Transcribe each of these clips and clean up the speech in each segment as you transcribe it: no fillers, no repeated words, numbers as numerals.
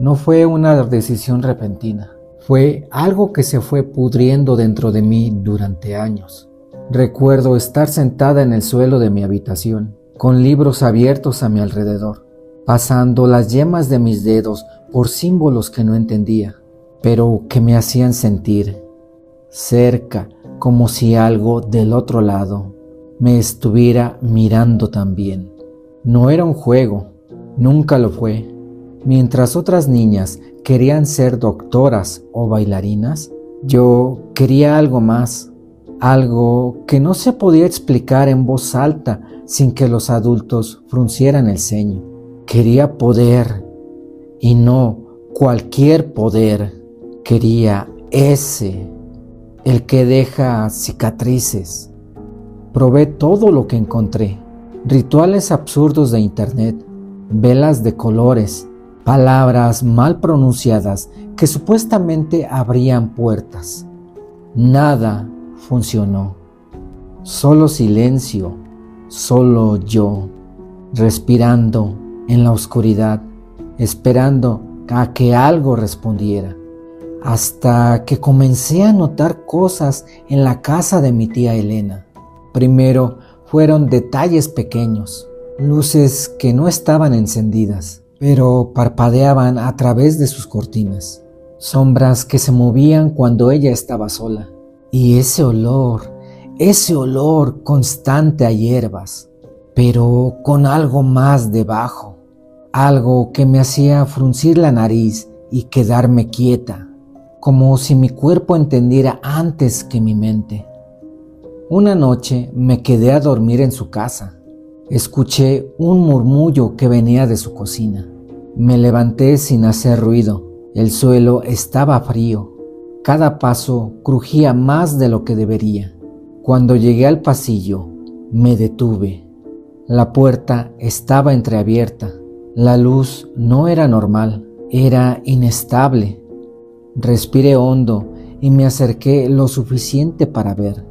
No fue una decisión repentina, fue algo que se fue pudriendo dentro de mí durante años. Recuerdo estar sentada en el suelo de mi habitación, con libros abiertos a mi alrededor, pasando las yemas de mis dedos por símbolos que no entendía, pero que me hacían sentir cerca, como si algo del otro lado me estuviera mirando también. No era un juego, nunca lo fue. Mientras otras niñas querían ser doctoras o bailarinas, yo quería algo más, algo que no se podía explicar en voz alta sin que los adultos fruncieran el ceño. Quería poder, y no cualquier poder. Quería ese, el que deja cicatrices. Probé todo lo que encontré, rituales absurdos de internet, velas de colores, palabras mal pronunciadas que supuestamente abrían puertas. Nada funcionó. Solo silencio, solo yo, respirando en la oscuridad, esperando a que algo respondiera. Hasta que comencé a notar cosas en la casa de mi tía Elena. Primero fueron detalles pequeños, luces que no estaban encendidas, pero parpadeaban a través de sus cortinas, sombras que se movían cuando ella estaba sola, y ese olor constante a hierbas, pero con algo más debajo, algo que me hacía fruncir la nariz y quedarme quieta, como si mi cuerpo entendiera antes que mi mente. Una noche me quedé a dormir en su casa. Escuché un murmullo que venía de su cocina. Me levanté sin hacer ruido. El suelo estaba frío. Cada paso crujía más de lo que debería. Cuando llegué al pasillo, me detuve. La puerta estaba entreabierta. La luz no era normal, era inestable. Respiré hondo y me acerqué lo suficiente para ver.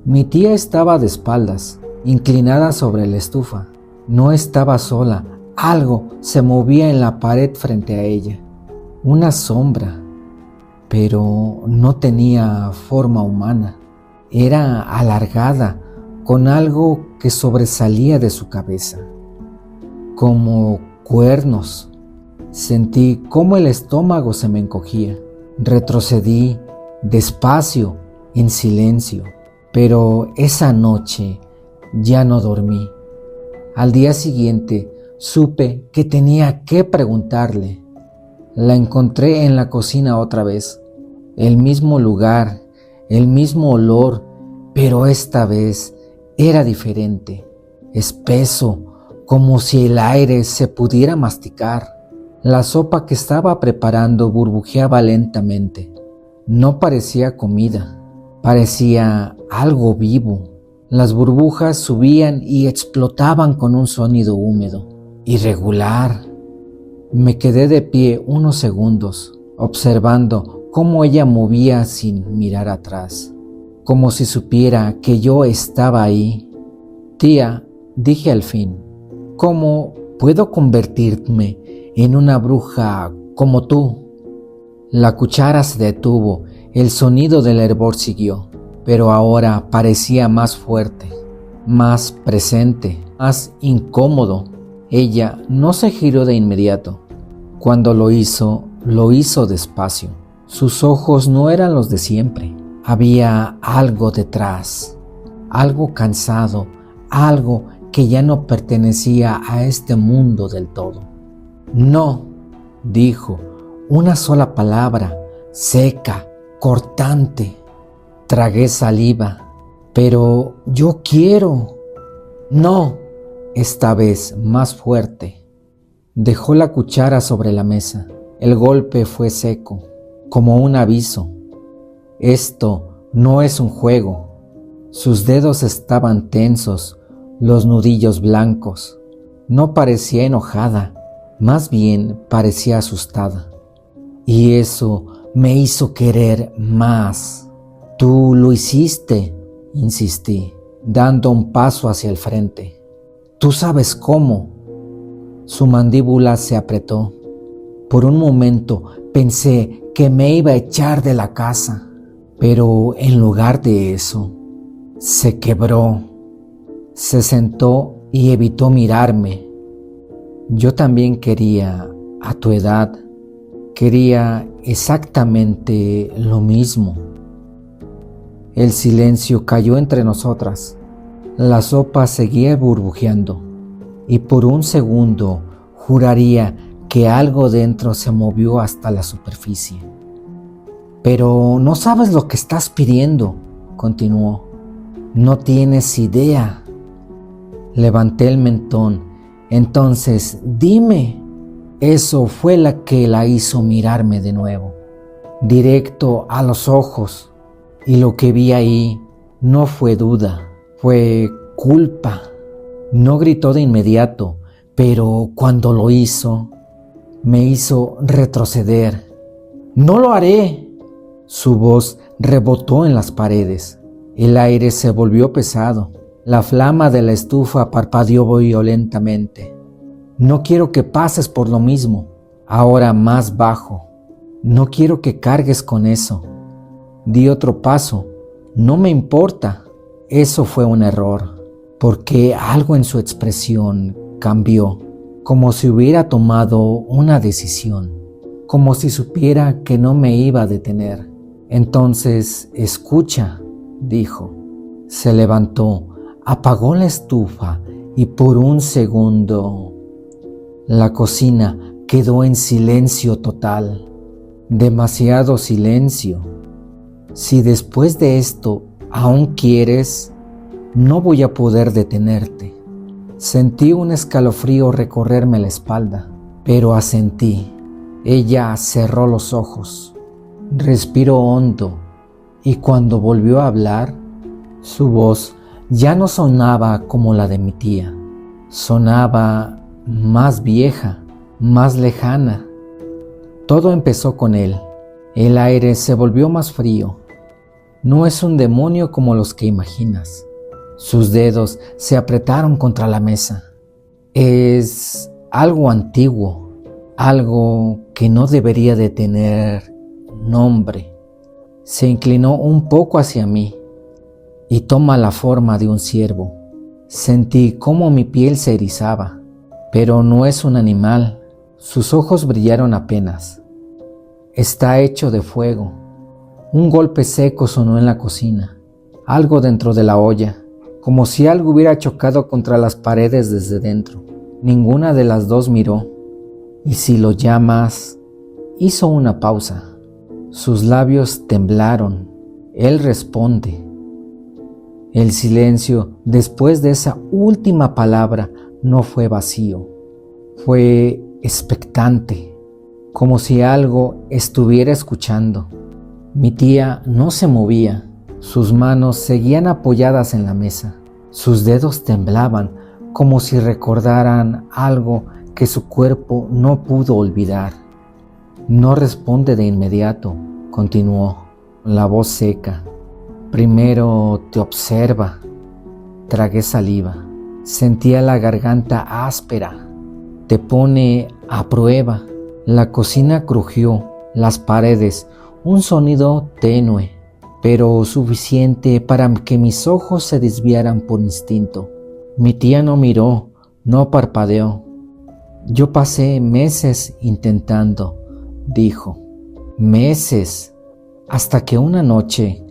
Mi tía estaba de espaldas, inclinada sobre la estufa. No estaba sola, algo se movía en la pared frente a ella. Una sombra, pero no tenía forma humana. Era alargada, con algo que sobresalía de su cabeza, como cuernos. Sentí cómo el estómago se me encogía. Retrocedí despacio, en silencio. Pero esa noche ya no dormí. Al día siguiente supe que tenía que preguntarle. La encontré en la cocina otra vez. El mismo lugar, el mismo olor, pero esta vez era diferente. Espeso, como si el aire se pudiera masticar. La sopa que estaba preparando burbujeaba lentamente. No parecía comida. Parecía algo vivo. Las burbujas subían y explotaban con un sonido húmedo, irregular. Me quedé de pie unos segundos, observando cómo ella movía sin mirar atrás, como si supiera que yo estaba ahí. Tía, dije al fin, ¿cómo puedo convertirme en una bruja como tú? La cuchara se detuvo. El sonido del hervor siguió, pero ahora parecía más fuerte, más presente, más incómodo. Ella no se giró de inmediato. Cuando lo hizo despacio. Sus ojos no eran los de siempre. Había algo detrás, algo cansado, algo que ya no pertenecía a este mundo del todo. No, dijo, una sola palabra, seca, cortante. Tragué saliva, pero yo quiero. No, esta vez más fuerte. Dejó la cuchara sobre la mesa. El golpe fue seco, como un aviso. Esto no es un juego. Sus dedos estaban tensos, los nudillos blancos. No parecía enojada, más bien parecía asustada. Y eso me hizo querer más. Tú lo hiciste, insistí, dando un paso hacia el frente. Tú sabes cómo. Su mandíbula se apretó. Por un momento pensé que me iba a echar de la casa, pero en lugar de eso, se quebró, se sentó y evitó mirarme. Yo también quería, a tu edad, quería exactamente lo mismo. El silencio cayó entre nosotras. La sopa seguía burbujeando y por un segundo juraría que algo dentro se movió hasta la superficie. Pero no sabes lo que estás pidiendo, continuó. No tienes idea. Levanté el mentón. Entonces, dime. Eso fue la que la hizo mirarme de nuevo, directo a los ojos. Y lo que vi ahí no fue duda, fue culpa. No gritó de inmediato, pero cuando lo hizo, me hizo retroceder. ¡No lo haré! Su voz rebotó en las paredes. El aire se volvió pesado. La flama de la estufa parpadeó violentamente. No quiero que pases por lo mismo, ahora más bajo. No quiero que cargues con eso. Di otro paso. No me importa. Eso fue un error, porque algo en su expresión cambió, como si hubiera tomado una decisión, como si supiera que no me iba a detener. Entonces, escucha, dijo. Se levantó, apagó la estufa y por un segundo la cocina quedó en silencio total. Demasiado silencio. Si después de esto aún quieres, no voy a poder detenerte. Sentí un escalofrío recorrerme la espalda, pero asentí. Ella cerró los ojos, respiró hondo y cuando volvió a hablar, su voz ya no sonaba como la de mi tía. Sonaba más vieja, más lejana. Todo empezó con él. El aire se volvió más frío. No es un demonio como los que imaginas. Sus dedos se apretaron contra la mesa. Es algo antiguo, algo que no debería de tener nombre. Se inclinó un poco hacia mí y toma la forma de un ciervo. Sentí cómo mi piel se erizaba, pero no es un animal. Sus ojos brillaron apenas. Está hecho de fuego. Un golpe seco sonó en la cocina, algo dentro de la olla, como si algo hubiera chocado contra las paredes desde dentro. Ninguna de las dos miró. ¿Y si lo llamas? Hizo una pausa. Sus labios temblaron. Él responde. El silencio después de esa última palabra no fue vacío, fue expectante, como si algo estuviera escuchando. Mi tía no se movía, sus manos seguían apoyadas en la mesa, sus dedos temblaban como si recordaran algo que su cuerpo no pudo olvidar. No responde de inmediato, continuó, la voz seca. Primero te observa. Tragué saliva. Sentía la garganta áspera. Te pone a prueba. La cocina crujió, las paredes, un sonido tenue, pero suficiente para que mis ojos se desviaran por instinto. Mi tía no miró, no parpadeó. Yo pasé meses intentando, dijo. Meses, hasta que una noche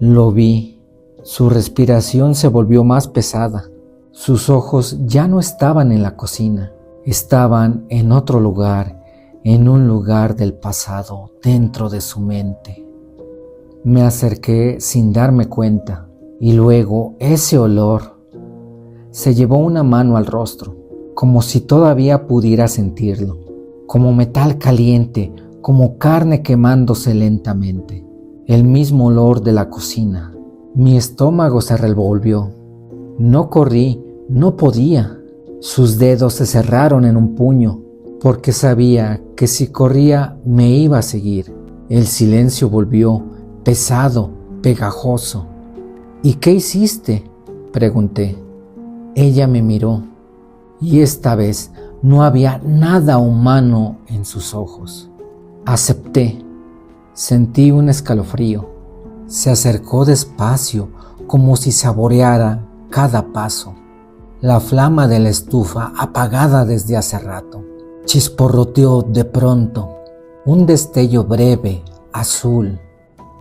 lo vi. Su respiración se volvió más pesada. Sus ojos ya no estaban en la cocina, estaban en otro lugar, en un lugar del pasado, dentro de su mente. Me acerqué sin darme cuenta, y luego ese olor. Se llevó una mano al rostro, como si todavía pudiera sentirlo, como metal caliente, como carne quemándose lentamente. El mismo olor de la cocina. Mi estómago se revolvió. No corrí, no podía. Sus dedos se cerraron en un puño, porque sabía que si corría me iba a seguir. El silencio volvió, pesado, pegajoso. ¿Y qué hiciste?, pregunté. Ella me miró, y esta vez No había nada humano en sus ojos. Acepté. Sentí un escalofrío. Se acercó despacio, como si saboreara cada paso. La flama de la estufa, apagada desde hace rato, chisporroteó de pronto. Un destello breve, azul.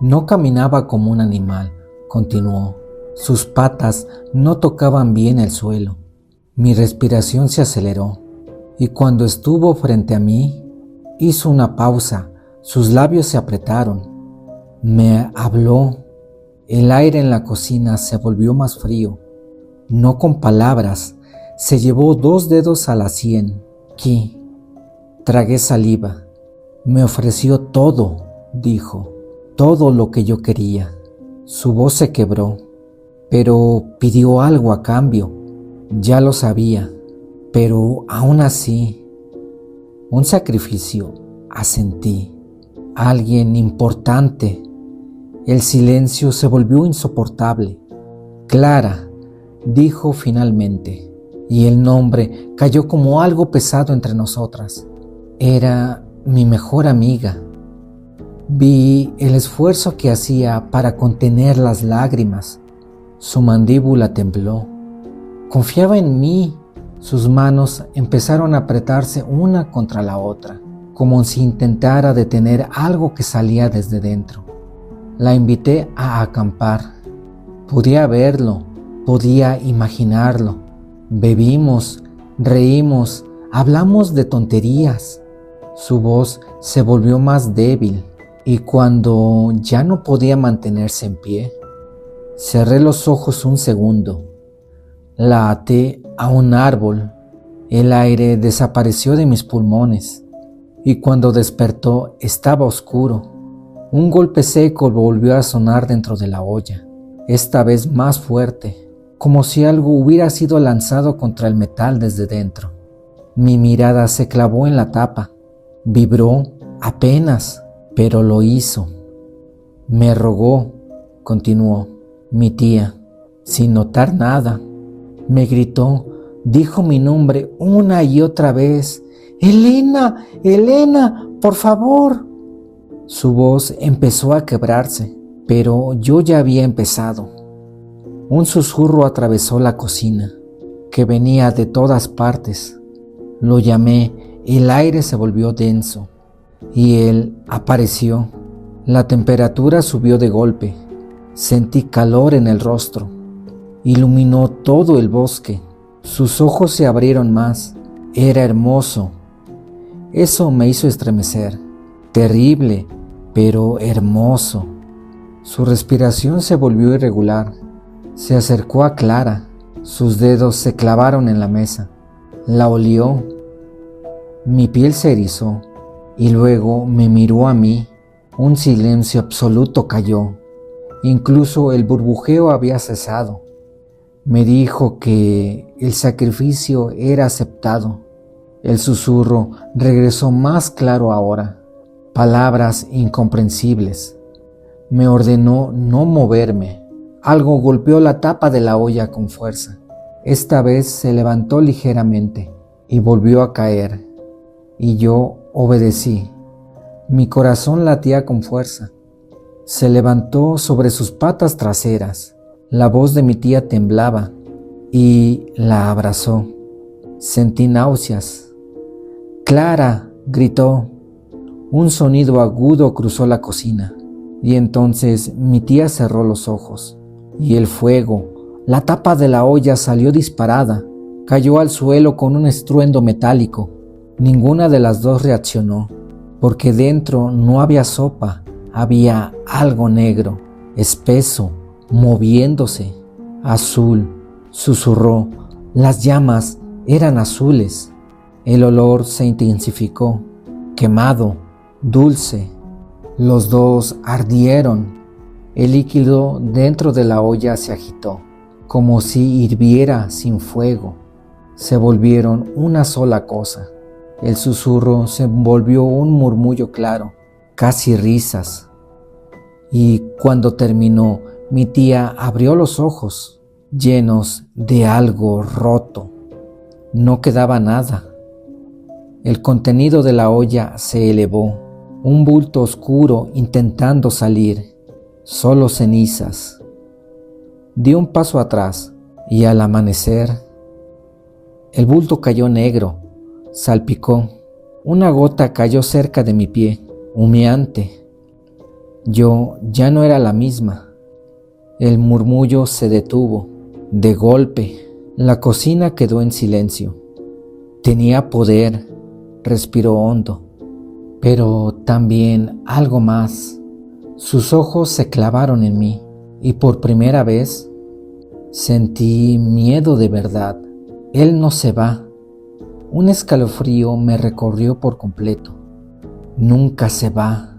No caminaba como un animal, continuó. Sus patas no tocaban bien el suelo. Mi respiración se aceleró, y cuando estuvo frente a mí, hizo una pausa. Sus labios se apretaron. Me habló. El aire en la cocina se volvió más frío. No con palabras, se llevó 2 dedos a la sien. Qui. Tragué saliva. Me ofreció todo, dijo, todo lo que yo quería. Su voz se quebró, pero pidió algo a cambio. Ya lo sabía, pero aún así, un sacrificio, asentí. Alguien importante. El silencio se volvió insoportable. Clara, dijo finalmente, y el nombre cayó como algo pesado entre nosotras. Era mi mejor amiga. Vi el esfuerzo que hacía para contener las lágrimas. Su mandíbula tembló. Confiaba en mí. Sus manos empezaron a apretarse una contra la otra, como si intentara detener algo que salía desde dentro. La invité a acampar. Podía verlo, podía imaginarlo. Bebimos, reímos, hablamos de tonterías. Su voz se volvió más débil y cuando ya no podía mantenerse en pie, cerré los ojos un segundo. La até a un árbol. El aire desapareció de mis pulmones y cuando despertó estaba oscuro. Un golpe seco volvió a sonar dentro de la olla, esta vez más fuerte, como si algo hubiera sido lanzado contra el metal desde dentro. Mi mirada se clavó en la tapa. Vibró apenas, pero lo hizo. Me rogó, continuó, mi tía, sin notar nada. Me gritó, dijo mi nombre una y otra vez. ¡Elena! ¡Elena! ¡Por favor! Su voz empezó a quebrarse, pero yo ya había empezado. Un susurro atravesó la cocina, que venía de todas partes. Lo llamé, el aire se volvió denso, y él apareció. La temperatura subió de golpe. Sentí calor en el rostro. Iluminó todo el bosque. Sus ojos se abrieron más. Era hermoso. Eso me hizo estremecer. Terrible, pero hermoso. Su respiración se volvió irregular. Se acercó a Clara. Sus dedos se clavaron en la mesa. La olió. Mi piel se erizó y luego me miró a mí. Un silencio absoluto cayó. Incluso el burbujeo había cesado. Me dijo que el sacrificio era aceptado. El susurro regresó más claro ahora. Palabras incomprensibles. Me ordenó no moverme. Algo golpeó la tapa de la olla con fuerza. Esta vez se levantó ligeramente y volvió a caer. Y yo obedecí. Mi corazón latía con fuerza. Se levantó sobre sus patas traseras. La voz de mi tía temblaba y la abrazó. Sentí náuseas. ¡Clara!, gritó. Un sonido agudo cruzó la cocina y entonces mi tía cerró los ojos y el fuego, la tapa de la olla salió disparada, cayó al suelo con un estruendo metálico. Ninguna de las dos reaccionó, porque dentro no había sopa, había algo negro, espeso, moviéndose, azul. Susurró, las llamas eran azules. El olor se intensificó, quemado, dulce. Los dos ardieron. El líquido dentro de la olla se agitó, como si hirviera sin fuego. Se volvieron una sola cosa. El susurro se volvió un murmullo claro, casi risas. Y cuando terminó, mi tía abrió los ojos, llenos de algo roto. No quedaba nada. El contenido de la olla se elevó, un bulto oscuro intentando salir, solo cenizas. Di un paso atrás y al amanecer, el bulto cayó negro, salpicó. Una gota cayó cerca de mi pie, humeante. Yo ya no era la misma. El murmullo se detuvo. De golpe, la cocina quedó en silencio. Tenía poder, respiró hondo, pero también algo más. Sus ojos se clavaron en mí y por primera vez sentí miedo de verdad. Él no se va. Un escalofrío me recorrió por completo. Nunca se va.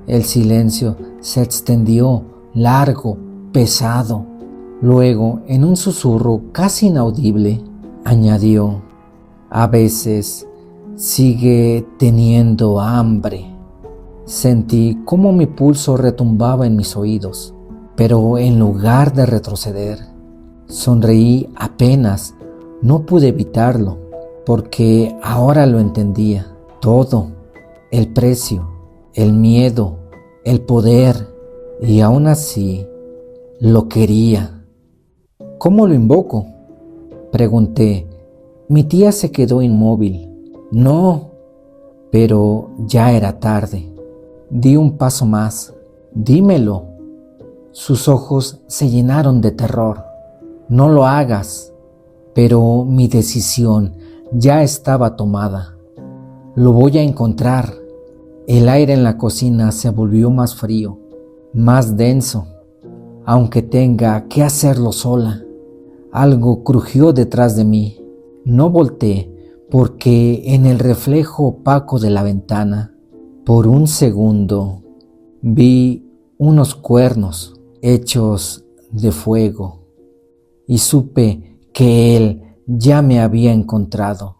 El silencio se extendió, largo, pesado. Luego, en un susurro casi inaudible, añadió: a veces sigue teniendo hambre. Sentí cómo mi pulso retumbaba en mis oídos, pero en lugar de retroceder, sonreí apenas. No pude evitarlo, porque ahora lo entendía. Todo, el precio, el miedo, el poder, y aún así lo quería. ¿Cómo lo invoco?, pregunté. Mi tía se quedó inmóvil. No, pero ya era tarde. Di un paso más. Dímelo. Sus ojos se llenaron de terror. No lo hagas. Pero mi decisión ya estaba tomada. Lo voy a encontrar. El aire en la cocina se volvió más frío, más denso, aunque tenga que hacerlo sola. Algo crujió detrás de mí. No volteé porque en el reflejo opaco de la ventana, por un segundo, vi unos cuernos hechos de fuego y supe que él ya me había encontrado.